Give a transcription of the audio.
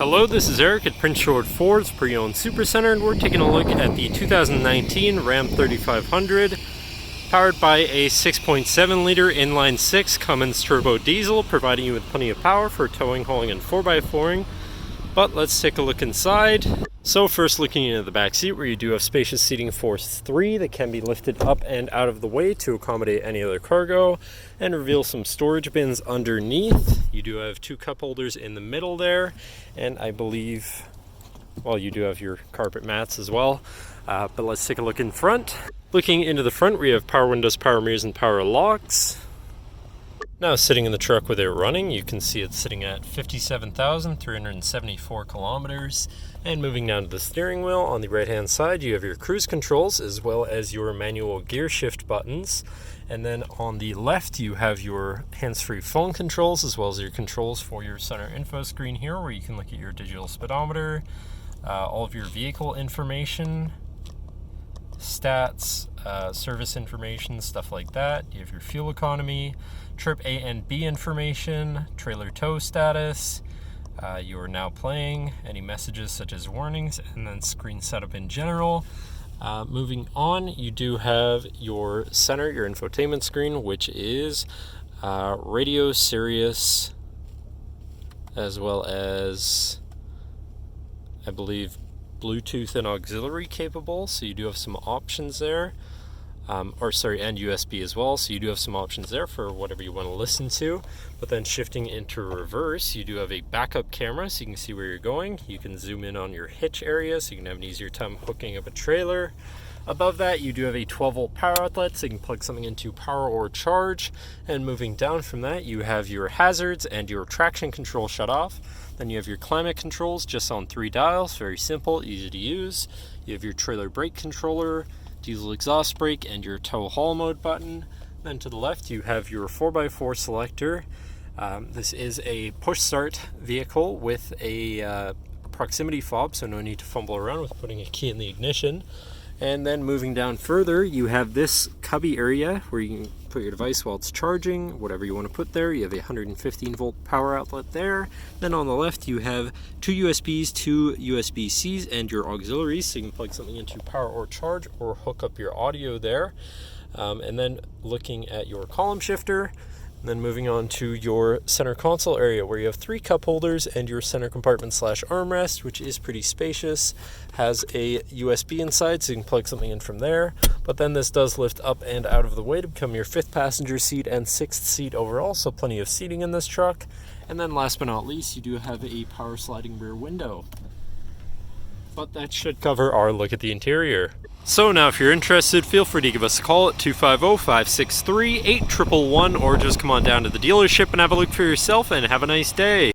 Hello, this is Eric at Prince George Ford's pre-owned Supercentre, and we're taking a look at the 2019 Ram 3500, powered by a 6.7 liter inline-six Cummins Turbodiesel, providing you with plenty of power for towing, hauling, and 4x4ing. But let's take a look inside. So first, looking into the back seat, where you do have spacious seating for three that can be lifted up and out of the way to accommodate any other cargo, and reveal some storage bins underneath. You do have two cup holders in the middle there, and I believe, well, you do have your carpet mats as well. But let's take a look in front. Looking into the front, we have power windows, power mirrors, and power locks. Now, sitting in the truck with it running, you can see it's sitting at 57,374 kilometers. And moving down to the steering wheel, on the right hand side you have your cruise controls as well as your manual gear shift buttons. And then on the left you have your hands-free phone controls as well as your controls for your center info screen here, where you can look at your digital speedometer, all of your vehicle information, stats, service information, stuff like that. You have your fuel economy, trip A and B information, trailer tow status, you are now playing, any messages such as warnings, and then screen setup in general. Moving on, you do have your center, your infotainment screen, which is radio, Sirius, as well as, I believe, Bluetooth and auxiliary capable, so you do have some options there. And USB as well, so you do have some options there for whatever you want to listen to. But then shifting into reverse, you do have a backup camera so you can see where you're going. You can zoom in on your hitch area so you can have an easier time hooking up a trailer. Above that, you do have a 12-volt power outlet so you can plug something into power or charge. And moving down from that, you have your hazards and your traction control shut off. Then you have your climate controls just on 3 dials, very simple, easy to use. You have your trailer brake controller, diesel exhaust brake, and your tow haul mode button. Then to the left you have your 4x4 selector. This is a push start vehicle with a proximity fob, so no need to fumble around with putting a key in the ignition. And then moving down further, you have this cubby area where you can put your device while it's charging, whatever you want to put there. You have a 115 volt power outlet there. Then on the left you have 2 USBs, 2 USB-Cs, and your auxiliaries, so you can plug something into power or charge or hook up your audio there. And then looking at your column shifter, and then moving on to your center console area, where you have 3 cup holders and your center compartment / armrest, which is pretty spacious. Has a USB inside, so you can plug something in from there. But then this does lift up and out of the way to become your 5th passenger seat and 6th seat overall, so plenty of seating in this truck. And then last but not least, you do have a power sliding rear window. But that should cover our look at the interior. So now if you're interested, feel free to give us a call at 250-563-8111, or just come on down to the dealership and have a look for yourself, and have a nice day.